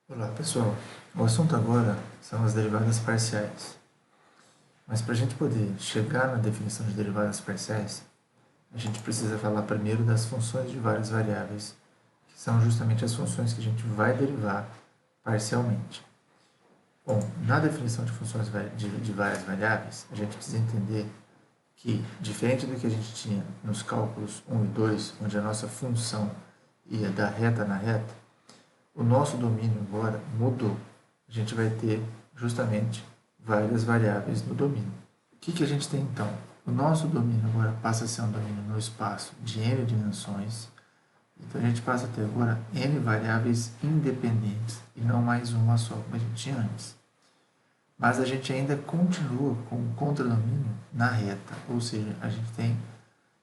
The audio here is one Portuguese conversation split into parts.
Olá pessoal, o assunto agora são as derivadas parciais. Mas para a gente poder chegar na definição de derivadas parciais, a gente precisa falar primeiro das funções de várias variáveis, que são justamente as funções que a gente vai derivar parcialmente. Bom, na definição de funções de várias variáveis, a gente precisa entender que, diferente do que a gente tinha nos cálculos 1 e 2, onde a nossa função ia da reta na reta, o nosso domínio agora mudou. A gente vai ter justamente várias variáveis no domínio. O que a gente tem então? O nosso domínio agora passa a ser um domínio no espaço de n dimensões. Então a gente passa a ter agora n variáveis independentes e não mais uma só, como a gente tinha antes. Mas a gente ainda continua com o contradomínio na reta, ou seja, a gente tem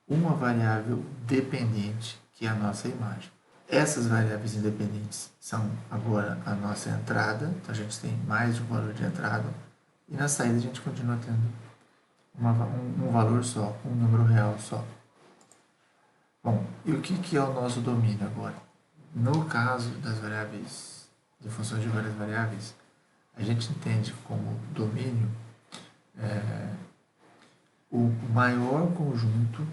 uma variável dependente, que é a nossa imagem. Essas variáveis independentes são agora a nossa entrada, então a gente tem mais de um valor de entrada, e na saída a gente continua tendo um valor só, um número real só. Bom, e o que é o nosso domínio agora? No caso das variáveis, de funções de várias variáveis, a gente entende como domínio o maior conjunto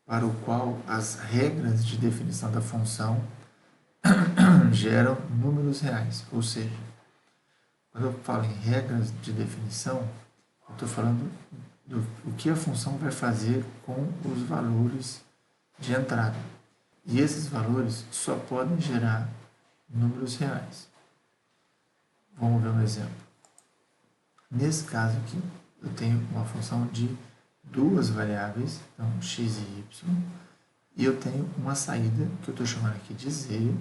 para o qual as regras de definição da função geram números reais. Ou seja, quando eu falo em regras de definição, eu estou falando do que a função vai fazer com os valores de entrada. E esses valores só podem gerar números reais. Vamos ver um exemplo. Nesse caso aqui, eu tenho uma função de duas variáveis, então x e y, e eu tenho uma saída, que eu estou chamando aqui de z,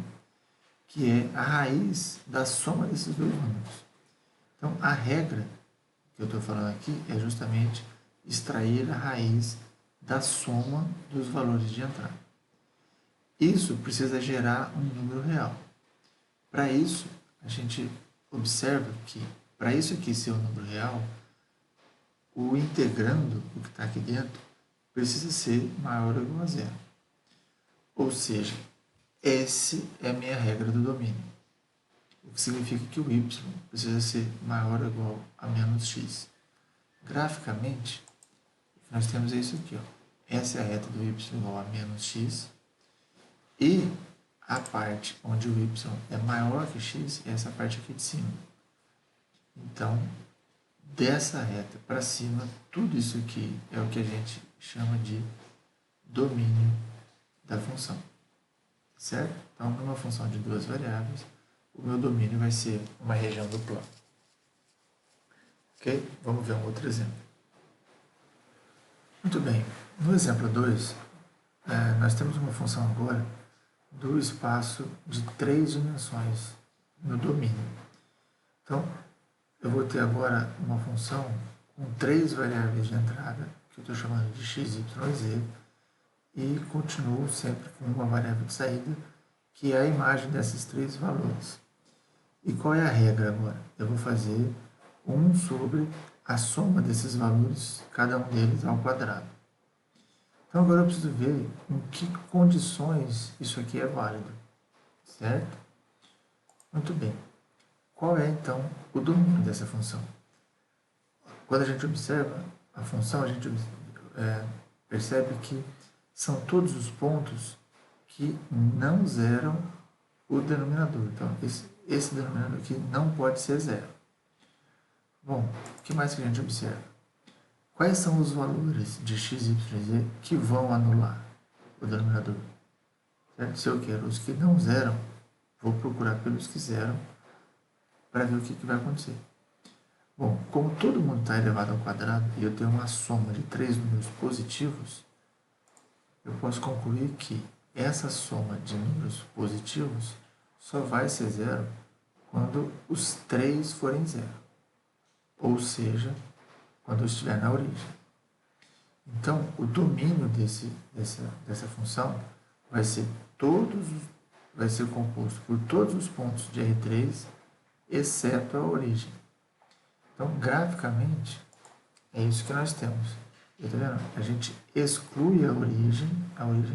que é a raiz da soma desses dois números. Então, a regra que eu estou falando aqui é justamente extrair a raiz da soma dos valores de entrada. Isso precisa gerar um número real. Para isso, a gente observa que, para isso aqui ser um número real, o integrando, o que está aqui dentro, precisa ser maior ou igual a zero. Ou seja, essa é a minha regra do domínio. O que significa que o y precisa ser maior ou igual a menos x. Graficamente, nós temos isso aqui. Ó. Essa é a reta do y igual a menos x. E a parte onde o y é maior que x é essa parte aqui de cima. Então, dessa reta para cima, tudo isso aqui é o que a gente chama de domínio da função. Certo? Então, numa função de duas variáveis, o meu domínio vai ser uma região do plano. Ok? Vamos ver um outro exemplo. Muito bem. No exemplo 2, nós temos uma função agora do espaço de 3 dimensões no domínio. Então, eu vou ter agora uma função com 3 variáveis de entrada, que eu estou chamando de x, y e z, e continuo sempre com uma variável de saída, que é a imagem desses 3 valores. E qual é a regra agora? Eu vou fazer 1 sobre a soma desses valores, cada um deles ao quadrado. Então agora eu preciso ver em que condições isso aqui é válido, certo? Muito bem. Qual é então o domínio dessa função? Quando a gente observa a função, a gente percebe que são todos os pontos que não zeram o denominador. Então, esse denominador aqui não pode ser zero. Bom, o que mais que a gente observa? Quais são os valores de x, y e z que vão anular o denominador? Certo? Se eu quero os que não zeram, vou procurar pelos que zeram para ver o que vai acontecer. Bom, como todo mundo está elevado ao quadrado e eu tenho uma soma de 3 números positivos, eu posso concluir que essa soma de números positivos só vai ser zero quando os 3 forem zero. Ou seja, quando eu estiver na origem. Então, o domínio dessa função vai ser composto por todos os pontos de R3, exceto a origem. Então, graficamente, é isso que nós temos. Está vendo? A gente exclui a origem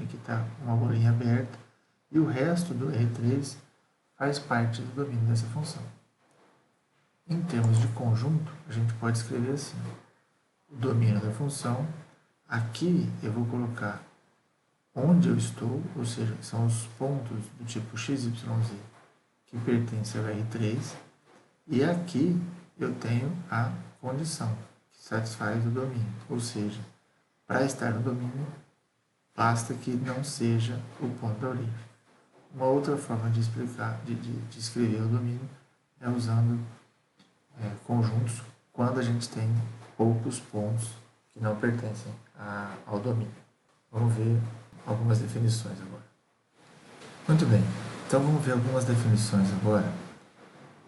aqui está uma bolinha aberta, e o resto do R3 faz parte do domínio dessa função. Em termos de conjunto, a gente pode escrever assim: o domínio da função, aqui eu vou colocar onde eu estou, ou seja, são os pontos do tipo x, y, z que pertencem ao R3, e aqui eu tenho a condição que satisfaz o domínio, ou seja, para estar no domínio, basta que não seja o ponto da origem. Uma outra forma de explicar, de escrever o domínio é usando conjuntos quando a gente tem poucos pontos que não pertencem ao domínio. Vamos ver algumas definições agora. Muito bem, então vamos ver algumas definições agora.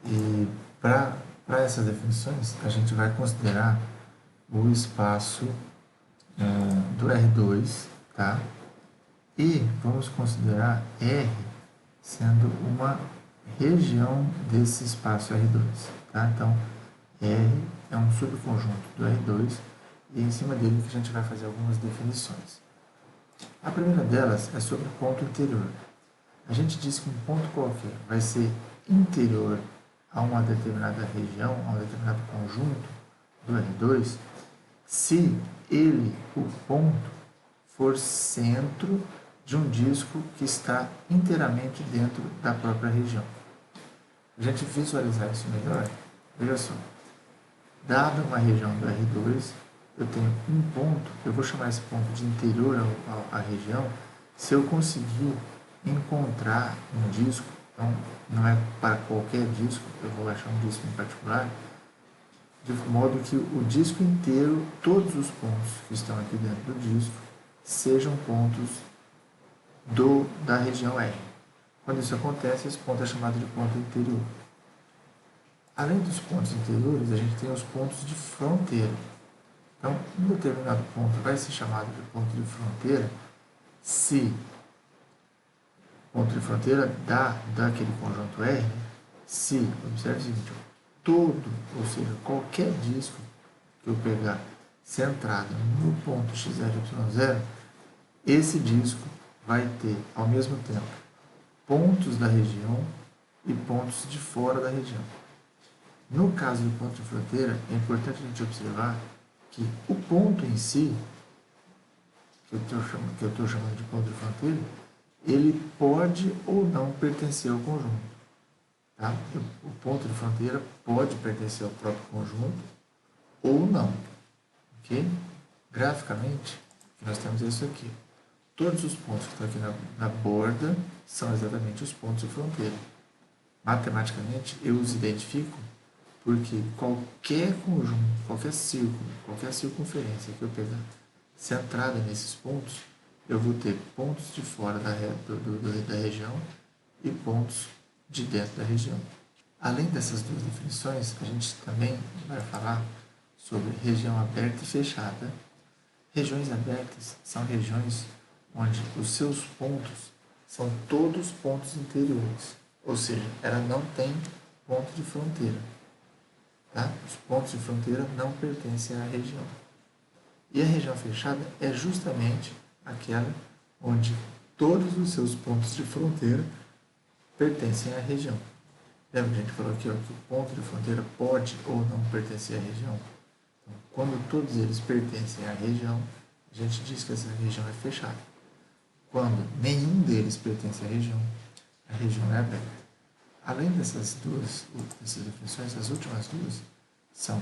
E para essas definições, a gente vai considerar o espaço do R2, tá? E vamos considerar R sendo uma região desse espaço R2, tá? Então, R é um subconjunto do R2 e em cima dele que a gente vai fazer algumas definições. A primeira delas é sobre ponto interior. A gente diz que um ponto qualquer vai ser interior a uma determinada região, a um determinado conjunto do R2, se ele, o ponto, for centro de um disco que está inteiramente dentro da própria região. A gente visualizar isso melhor, veja só, dada uma região do R2, eu tenho um ponto, eu vou chamar esse ponto de interior à região, se eu conseguir encontrar um disco, então não é para qualquer disco, eu vou achar um disco em particular, de modo que o disco inteiro, todos os pontos que estão aqui dentro do disco, sejam pontos da região R. Quando isso acontece, esse ponto é chamado de ponto interior. Além dos pontos interiores, a gente tem os pontos de fronteira. Então, um determinado ponto vai ser chamado de ponto de fronteira se o ponto de fronteira daquele conjunto R, se, observe o seguinte, todo, ou seja, qualquer disco que eu pegar centrado no ponto x, y, esse disco vai ter, ao mesmo tempo, pontos da região e pontos de fora da região. No caso do ponto de fronteira, é importante a gente observar que o ponto em si, que eu estou chamando de ponto de fronteira, ele pode ou não pertencer ao conjunto. Tá? O ponto de fronteira pode pertencer ao próprio conjunto ou não. Ok? Graficamente, nós temos isso aqui. Todos os pontos que estão aqui na borda são exatamente os pontos de fronteira. Matematicamente, eu os identifico porque qualquer conjunto, qualquer círculo, qualquer circunferência que eu pegar centrada nesses pontos, eu vou ter pontos de fora da região e pontos de dentro da região. Além dessas duas definições, a gente também vai falar sobre região aberta e fechada. Regiões abertas são regiões onde os seus pontos são todos pontos interiores, ou seja, ela não tem ponto de fronteira. Tá? Os pontos de fronteira não pertencem à região. E a região fechada é justamente aquela onde todos os seus pontos de fronteira pertencem à região. Lembra que a gente falou aqui que o ponto de fronteira pode ou não pertencer à região? Então, quando todos eles pertencem à região, a gente diz que essa região é fechada. Quando nenhum deles pertence à região, a região é aberta. Além dessas definições, as últimas duas são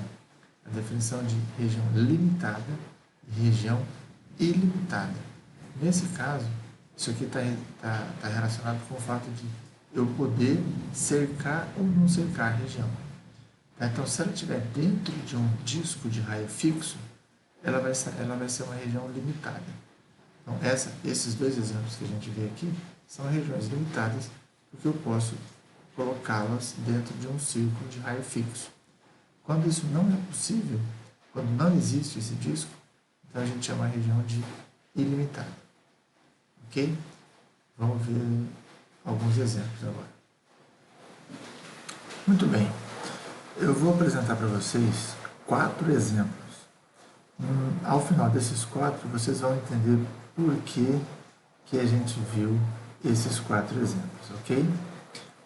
a definição de região limitada e região ilimitada. Nesse caso, isso aqui está relacionado com o fato de eu poder cercar ou não cercar a região. Então, se ela estiver dentro de um disco de raio fixo, ela vai ser uma região limitada. Então, esses dois exemplos que a gente vê aqui são regiões limitadas, porque eu posso colocá-las dentro de um círculo de raio fixo. Quando isso não é possível, quando não existe esse disco, então a gente chama a região de ilimitada. Ok? Vamos ver alguns exemplos agora. Muito bem. Eu vou apresentar para vocês 4 exemplos. Ao final desses 4, vocês vão entender por que a gente viu esses 4 exemplos, ok?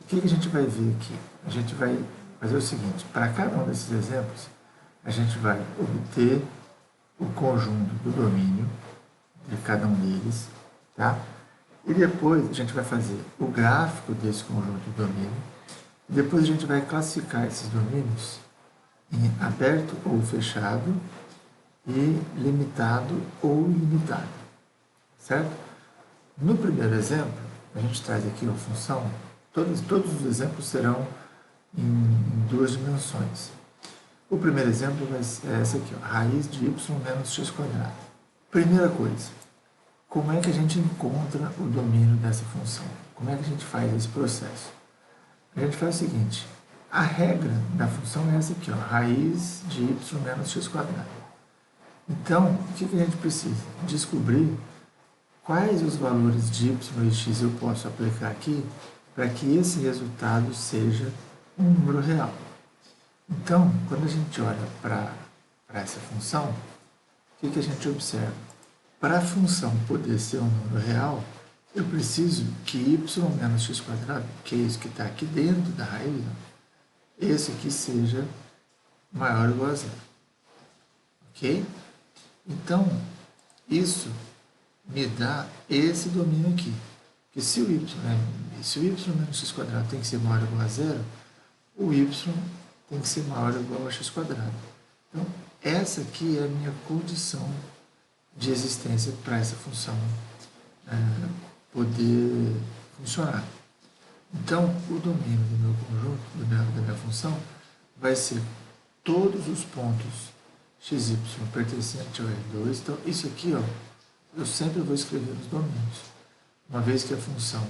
O que a gente vai ver aqui? A gente vai fazer o seguinte, para cada um desses exemplos, a gente vai obter o conjunto do domínio de cada um deles, tá? E depois a gente vai fazer o gráfico desse conjunto de domínio. E depois a gente vai classificar esses domínios em aberto ou fechado e limitado ou ilimitado, certo? No primeiro exemplo, a gente traz aqui uma função, todos os exemplos serão em duas dimensões. O primeiro exemplo vai ser essa aqui, ó, raiz de y menos x quadrado. Primeira coisa, como é que a gente encontra o domínio dessa função? Como é que a gente faz esse processo? A gente faz o seguinte, a regra da função é essa aqui, ó, raiz de y menos x quadrado. Então, o que a gente precisa? Descobrir quais os valores de y e x eu posso aplicar aqui para que esse resultado seja um número real. Então, quando a gente olha para essa função, o que a gente observa? Para a função poder ser um número real, eu preciso que y menos x quadrado, que é isso que está aqui dentro da raiz, esse aqui seja maior ou igual a zero. Ok? Então, isso me dá esse domínio aqui. Porque se o y menos x quadrado tem que ser maior ou igual a zero, o y tem que ser maior ou igual a x quadrado. Então, essa aqui é a minha condição de existência para essa função poder funcionar. Então, o domínio do meu conjunto, da minha função, vai ser todos os pontos x, y pertencentes ao R2. Então, isso aqui, ó, eu sempre vou escrever nos domínios. Uma vez que a função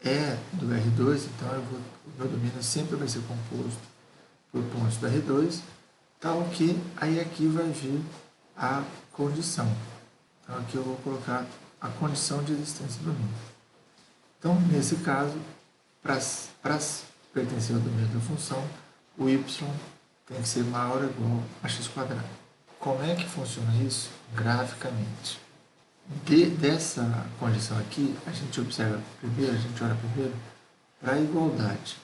é do R2, então o meu domínio sempre vai ser composto por pontos do R2, tal que aí aqui vai vir a condição. Então aqui eu vou colocar a condição de existência do domínio. Então, nesse caso, para pertencer ao domínio da função, o y tem que ser maior ou igual a x quadrado. Como é que funciona isso graficamente? Dessa condição aqui, a gente olha primeiro para a igualdade.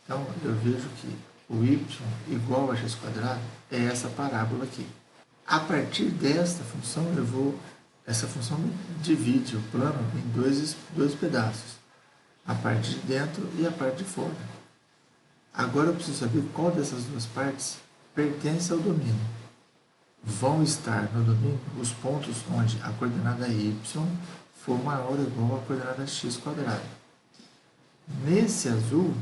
Então, eu vejo que o y igual a x quadrado é essa parábola aqui. A partir desta função, essa função divide o plano em dois pedaços, a parte de dentro e a parte de fora. Agora eu preciso saber qual dessas duas partes pertence ao domínio. Vão estar no domínio os pontos onde a coordenada y for maior ou igual à coordenada x quadrado. Nesse azul,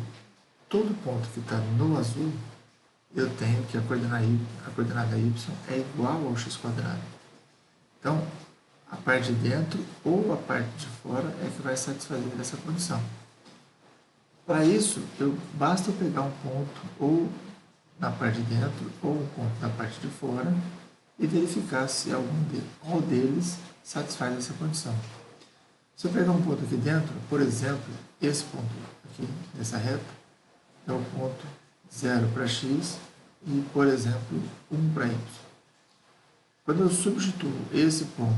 todo ponto que está no azul, eu tenho que a coordenada y é igual ao x quadrado. Então, a parte de dentro ou a parte de fora é que vai satisfazer essa condição. Para isso, basta eu pegar um ponto ou na parte de dentro ou um ponto na parte de fora e verificar se qual deles satisfaz essa condição. Se eu pegar um ponto aqui dentro, por exemplo, esse ponto aqui, nessa reta, é o ponto 0 para x e, por exemplo, 1 para y. Quando eu substituo esse ponto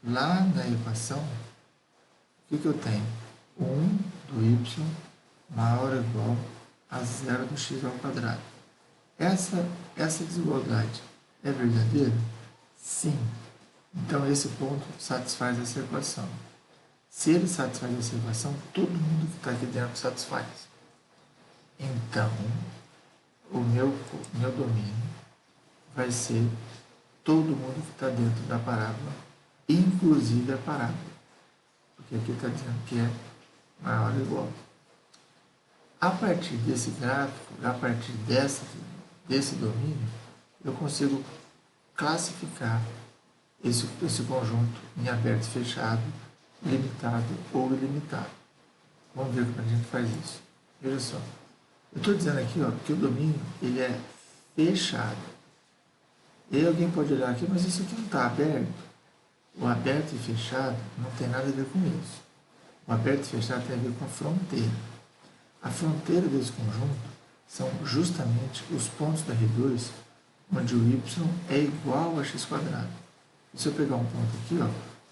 lá na equação, o que eu tenho? 1 do y maior ou igual a 0 do x ao quadrado. Essa desigualdade é verdadeira? Sim. Então, esse ponto satisfaz essa equação. Se ele satisfaz essa equação, todo mundo que está aqui dentro satisfaz. Então, o meu domínio vai ser todo mundo que está dentro da parábola, inclusive a parábola. Porque aqui está dizendo que é maior ou igual. A partir desse gráfico, a partir desse domínio, eu consigo classificar esse conjunto em aberto e fechado, limitado ou ilimitado. Vamos ver como a gente faz isso. Veja só. Eu estou dizendo aqui, ó, que o domínio ele é fechado. E aí alguém pode olhar aqui, mas isso aqui não está aberto. O aberto e fechado não tem nada a ver com isso. O aberto e fechado tem a ver com a fronteira. A fronteira desse conjunto são justamente os pontos da R2 onde o y é igual a x quadrado. E se eu pegar um ponto aqui, ó,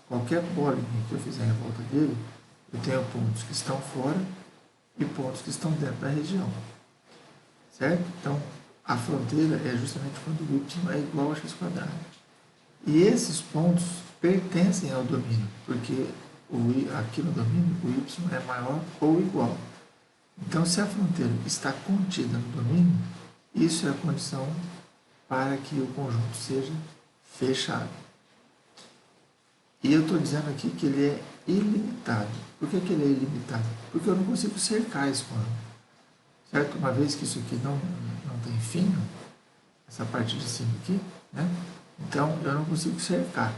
qualquer polígono que eu fizer em volta dele, eu tenho pontos que estão fora e pontos que estão dentro da região, certo? Então, a fronteira é justamente quando o y é igual a x quadrado. E esses pontos pertencem ao domínio, porque aqui no domínio o y é maior ou igual. Então, se a fronteira está contida no domínio, isso é a condição para que o conjunto seja fechado. E eu estou dizendo aqui que ele é ilimitado. Por que ele é ilimitado? Porque eu não consigo cercar esse conjunto. Certo? Uma vez que isso aqui não tem fim, essa parte de cima aqui, né? Então eu não consigo cercar.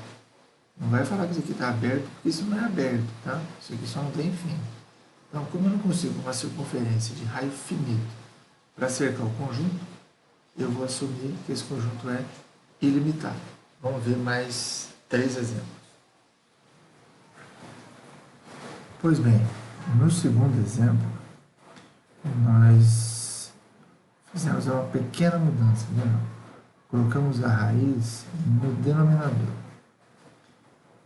Não vai falar que isso aqui está aberto, porque isso não é aberto, tá? Isso aqui só não tem fim. Então, como eu não consigo uma circunferência de raio finito para cercar o conjunto, eu vou assumir que esse conjunto é ilimitado. Vamos ver mais 3 exemplos. Pois bem, no segundo exemplo, nós fizemos uma pequena mudança, né? Colocamos a raiz no denominador.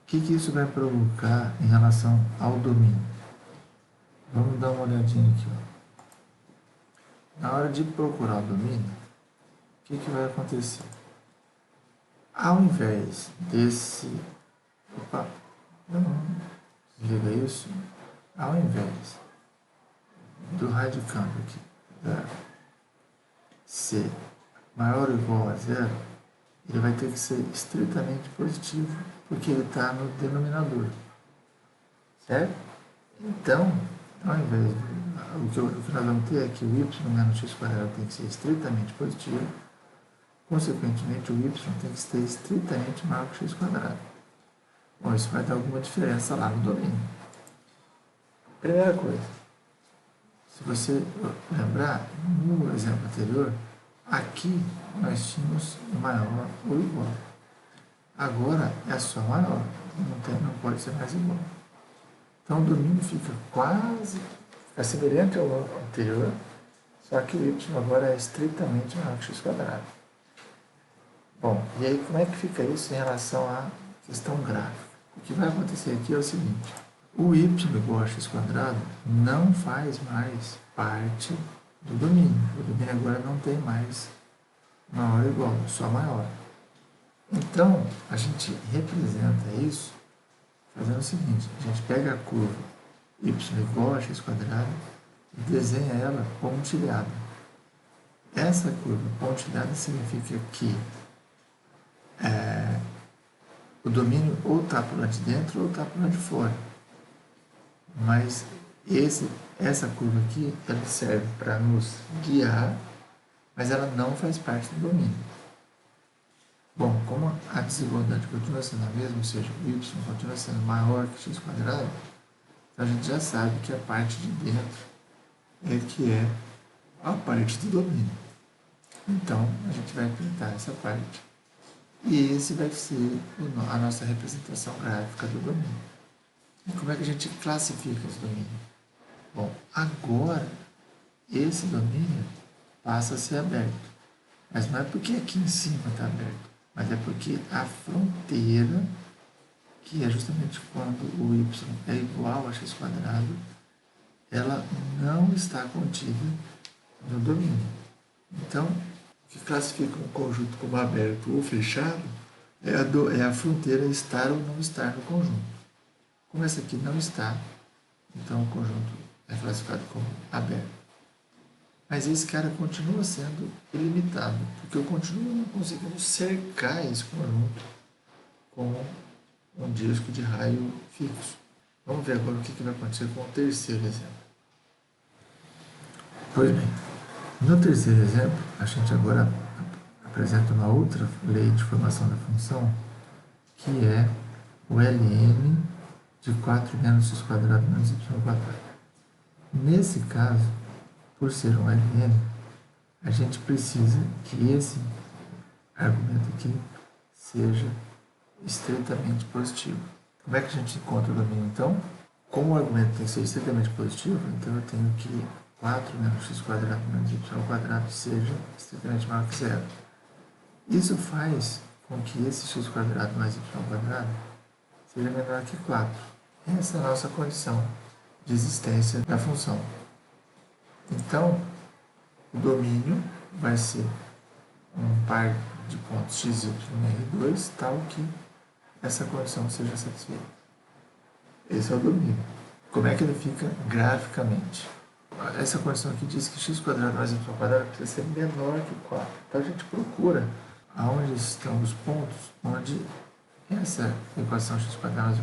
O que isso vai provocar em relação ao domínio? Vamos dar uma olhadinha aqui. Ó. Na hora de procurar o domínio, o que vai acontecer? Ao invés desse... Opa! Desliga isso. Ao invés do raio de campo aqui, ser maior ou igual a zero, ele vai ter que ser estritamente positivo, porque ele está no denominador. Certo? Então, ao invés o que nós vamos ter é que o y menos x quadrado tem que ser estritamente positivo, consequentemente o y tem que ser estritamente maior que x quadrado. Bom, isso vai dar alguma diferença lá no domínio. Primeira coisa, se você lembrar, no exemplo anterior, aqui nós tínhamos maior ou igual. Agora é só maior, não pode ser mais igual. Então o domínio fica quase semelhante ao anterior, só que o y agora é estritamente maior que x quadrado. Bom, e aí como é que fica isso em relação à questão gráfica? O que vai acontecer aqui é o seguinte: o y igual a x quadrado não faz mais parte do domínio. O domínio agora não tem mais maior ou igual, só maior. Então, a gente representa isso fazendo o seguinte: a gente pega a curva y igual a x quadrado e desenha ela pontilhada. Essa curva pontilhada significa que o domínio ou está para o lado de dentro ou está para o lado de fora. Mas essa curva aqui, ela serve para nos guiar, mas ela não faz parte do domínio. Bom, como a desigualdade continua sendo a mesma, ou seja, o y continua sendo maior que x quadrado, então a gente já sabe que a parte de dentro é que é a parte do domínio. Então, a gente vai pintar essa parte. E esse vai ser a nossa representação gráfica do domínio. E como é que a gente classifica esse domínio? Bom, agora esse domínio passa a ser aberto. Mas não é porque aqui em cima está aberto, mas é porque a fronteira, que é justamente quando o y é igual a x quadrado, ela não está contida no domínio. Então, o que classifica um conjunto como aberto ou fechado é a fronteira estar ou não estar no conjunto. Como essa aqui não está, então o conjunto é classificado como aberto. Mas esse cara continua sendo ilimitado, porque eu continuo não conseguindo cercar esse conjunto com um disco de raio fixo. Vamos ver agora o que vai acontecer com o terceiro exemplo. Pois bem, no terceiro exemplo, a gente agora apresenta uma outra lei de formação da função, que é o ln de 4 menos x quadrado menos y quadrado. Nesse caso, por ser um ln, a gente precisa que esse argumento aqui seja estritamente positivo. Como é que a gente encontra o domínio, então? Como o argumento tem que ser estritamente positivo, então eu tenho que 4 menos x quadrado menos y quadrado seja estritamente maior que zero. Isso faz com que esse x quadrado mais y quadrado seja menor que 4. Essa é a nossa condição de existência da função. Então, o domínio vai ser um par de pontos x, y e R2, tal que essa condição seja satisfeita. Esse é o domínio. Como é que ele fica graficamente? Essa condição aqui diz que x² mais y² precisa ser menor que 4. Então a gente procura aonde estão os pontos onde essa equação x²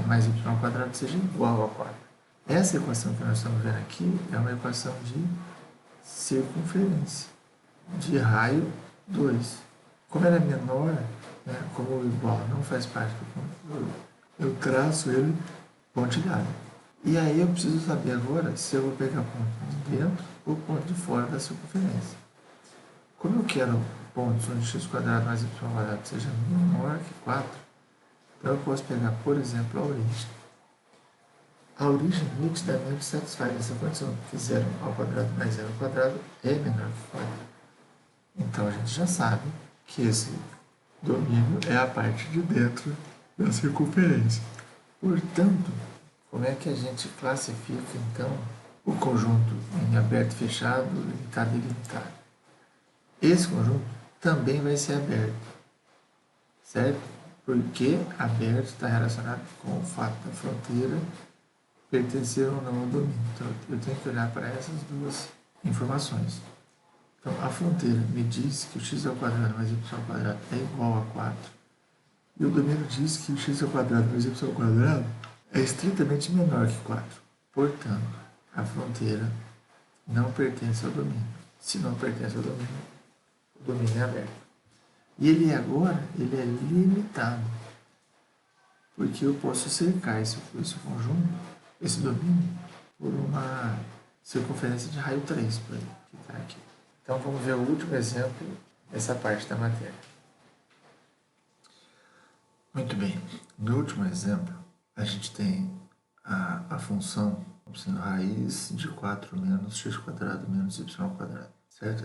mais y² seja igual a 4. Essa equação que nós estamos vendo aqui é uma equação de circunferência, de raio 2. Como ela é menor, né, como o igual não faz parte do eu traço ele pontilhado. E aí eu preciso saber agora se eu vou pegar ponto de dentro ou ponto de fora da circunferência. Como eu quero pontos onde x² mais y² seja menor que 4, então eu posso pegar, por exemplo, a origem. A origem nitidamente satisfaz essa condição, porque 0 ao quadrado mais 0 ao quadrado é menor que 4. Então a gente já sabe que esse domínio é a parte de dentro da circunferência. Portanto, como é que a gente classifica, então, o conjunto em aberto e fechado, limitado e ilimitado? Esse conjunto também vai ser aberto, certo? Porque aberto está relacionado com o fato da fronteira pertencer ou não ao domínio. Então, eu tenho que olhar para essas duas informações. Então, a fronteira me diz que o x² mais y² é igual a 4. E o domínio diz que o x² mais y² é estritamente menor que 4. Portanto, a fronteira não pertence ao domínio. Se não pertence ao domínio, o domínio é aberto. E ele agora ele é limitado. Porque eu posso cercar esse conjunto, esse domínio, por uma circunferência de raio 3, por exemplo, que está aqui. Então vamos ver o último exemplo dessa parte da matéria. Muito bem. No último exemplo, a gente tem a função sendo raiz de 4 menos x² menos y². Certo?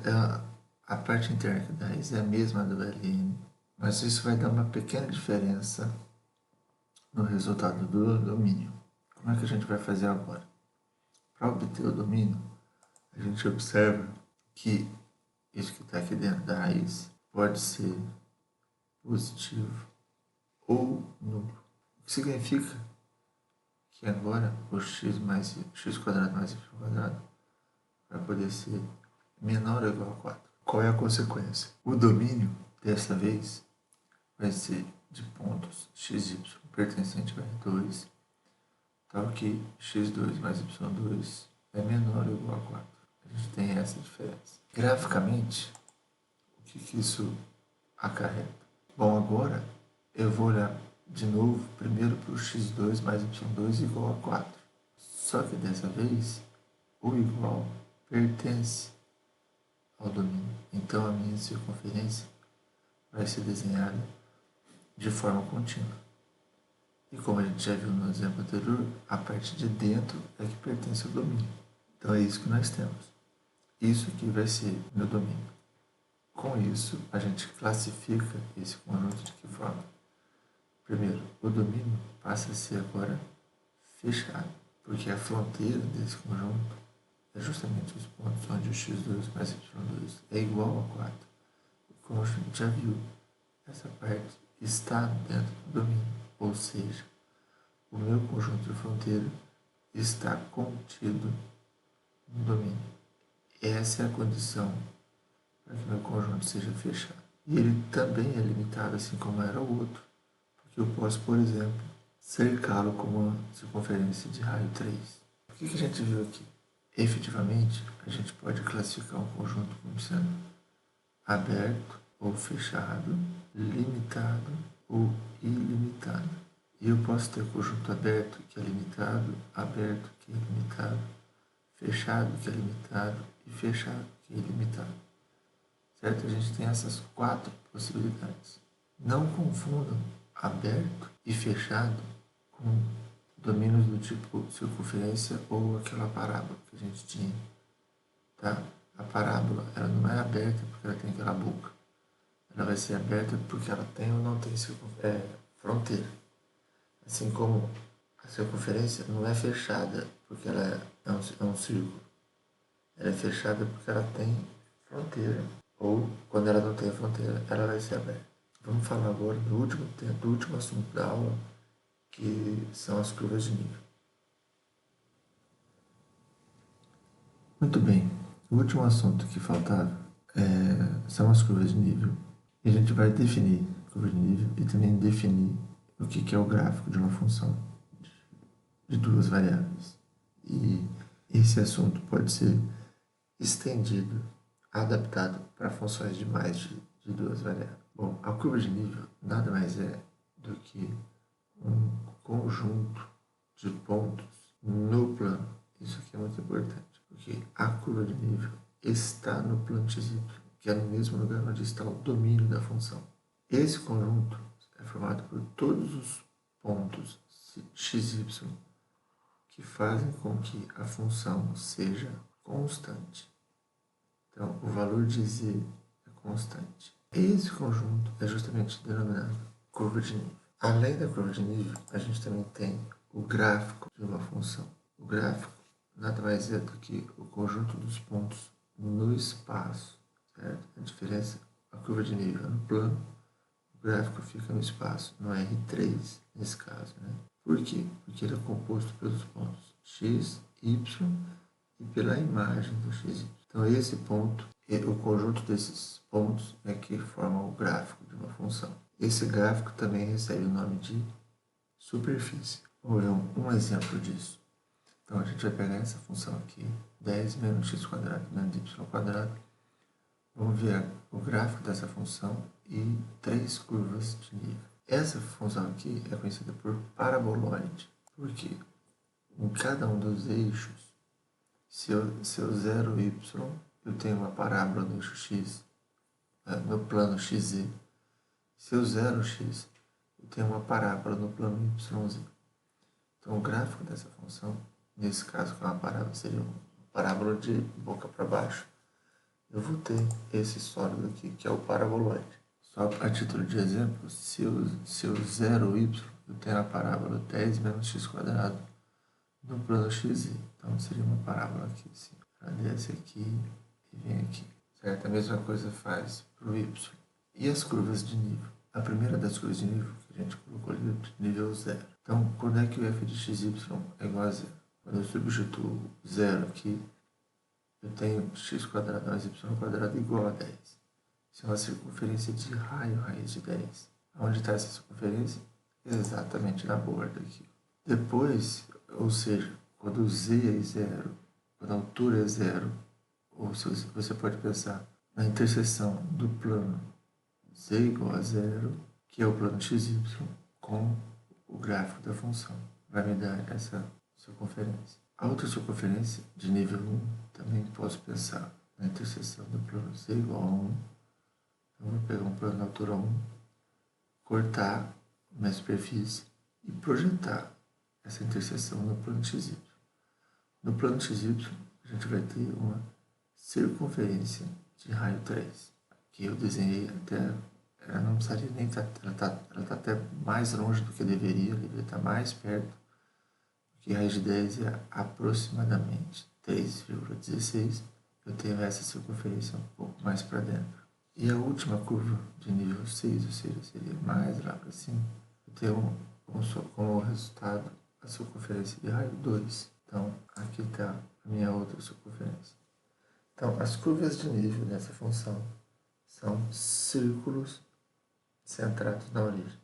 A parte interna da raiz é a mesma do ln, mas isso vai dar uma pequena diferença no resultado do domínio. Como é que a gente vai fazer agora? Para obter o domínio, a gente observa que isso que está aqui dentro da raiz pode ser positivo ou nulo. O que significa que agora o x² mais y² vai poder ser menor ou igual a 4. Qual é a consequência? O domínio, dessa vez, vai ser de pontos x, y pertencente a R2, tal que x² mais y² é menor ou igual a 4. A gente tem essa diferença. Graficamente, o que isso acarreta? Bom, agora eu vou olhar de novo primeiro para o x² mais y² igual a 4. Só que dessa vez, o igual pertence ao domínio. Então a minha circunferência vai ser desenhada de forma contínua. E como a gente já viu no exemplo anterior, a parte de dentro é que pertence ao domínio. Então é isso que nós temos. Isso aqui vai ser meu domínio. Com isso, a gente classifica esse conjunto de que forma? Primeiro, o domínio passa a ser agora fechado, porque a fronteira desse conjunto é justamente os pontos onde o x² mais y² é igual a 4. E como a gente já viu, essa parte está dentro do domínio, ou seja, o meu conjunto de fronteira está contido no domínio. Essa é a condição para que meu conjunto seja fechado. E ele também é limitado, assim como era o outro, porque eu posso, por exemplo, cercá-lo com uma circunferência de raio 3. O que a gente viu aqui? Efetivamente, a gente pode classificar um conjunto como sendo aberto ou fechado, limitado ou ilimitado. E eu posso ter conjunto aberto que é limitado, aberto que é ilimitado, fechado que é limitado e fechado que é ilimitado. Certo? A gente tem essas 4 possibilidades. Não confundam aberto e fechado com domínios do tipo circunferência ou aquela parábola que a gente tinha. Tá? A parábola ela não é aberta porque ela tem aquela boca. Ela vai ser aberta porque ela tem ou não tem fronteira. Assim como a circunferência não é fechada porque ela é um círculo. Ela é fechada porque ela tem fronteira, ou quando ela não tem fronteira, ela vai ser aberta. Vamos falar agora do último assunto da aula, que são as curvas de nível. Muito bem, o último assunto que faltava são as curvas de nível. E a gente vai definir a curva de nível e também definir o que é o gráfico de uma função de duas variáveis. E esse assunto pode ser estendido, adaptado para funções de mais de duas variáveis. Bom, a curva de nível nada mais é do que um conjunto de pontos no plano. Isso aqui é muito importante, porque a curva de nível está no plano XY, que é no mesmo lugar onde está o domínio da função. Esse conjunto é formado por todos os pontos XY que fazem com que a função seja constante. Então, o valor de z é constante. Esse conjunto é justamente denominado curva de nível. Além da curva de nível, a gente também tem o gráfico de uma função. O gráfico nada mais é do que o conjunto dos pontos no espaço, certo? A diferença, a curva de nível é no plano, o gráfico fica no espaço, no R3 nesse caso, né? Por quê? Porque ele é composto pelos pontos x, y e pela imagem do x. Então, esse ponto, o conjunto desses pontos é que forma o gráfico de uma função. Esse gráfico também recebe o nome de superfície. Vamos ver um exemplo disso. Então, a gente vai pegar essa função aqui, 10 menos x quadrado menos y quadrado. Vamos ver o gráfico dessa função e 3 curvas de nível. Essa função aqui é conhecida por paraboloide, porque em cada um dos eixos, seu 0y, eu tenho uma parábola no eixo x, no plano xz. Seu 0x, eu tenho uma parábola no plano yz. Então, o gráfico dessa função, nesse caso, que é uma parábola, seria uma parábola de boca para baixo. Eu vou ter esse sólido aqui, que é o paraboloide. Só a título de exemplo, seu 0y, eu tenho a parábola 10 menos x quadrado no plano xz. Então, seria uma parábola aqui, assim. Ela desce aqui e vem aqui. Certo? A mesma coisa faz para o y. E as curvas de nível? A primeira das curvas de nível que a gente colocou ali é nível 0. Então, quando é que o f de xy é igual a 0? Quando eu substituo 0 aqui, eu tenho x quadrado mais y quadrado igual a 10. Isso é uma circunferência de raio raiz de 10. Onde está essa circunferência? Exatamente na borda aqui. Depois, ou seja, quando o z é 0, quando a altura é 0, ou você pode pensar na interseção do plano z igual a 0, que é o plano xy, com o gráfico da função. Vai me dar essa circunferência. A outra circunferência, de nível 1, também posso pensar na interseção do plano z igual a 1. Então, eu vou pegar um plano de altura 1, cortar minha superfície e projetar essa interseção no plano xy. No plano xy, a gente vai ter uma circunferência de raio 3, que eu desenhei até, ela não precisaria nem estar, ela está até mais longe do que deveria estar mais perto, porque raiz de 10 é aproximadamente 3,16, eu tenho essa circunferência um pouco mais para dentro. E a última curva de nível 6, ou seja, seria mais lá para cima, eu tenho como resultado a circunferência de raio 2. Então, aqui está a minha outra circunferência. Então, as curvas de nível dessa função são círculos centrados na origem.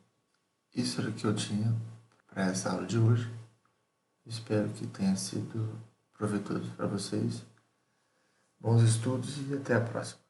Isso era o que eu tinha para essa aula de hoje. Espero que tenha sido proveitoso para vocês. Bons estudos e até a próxima.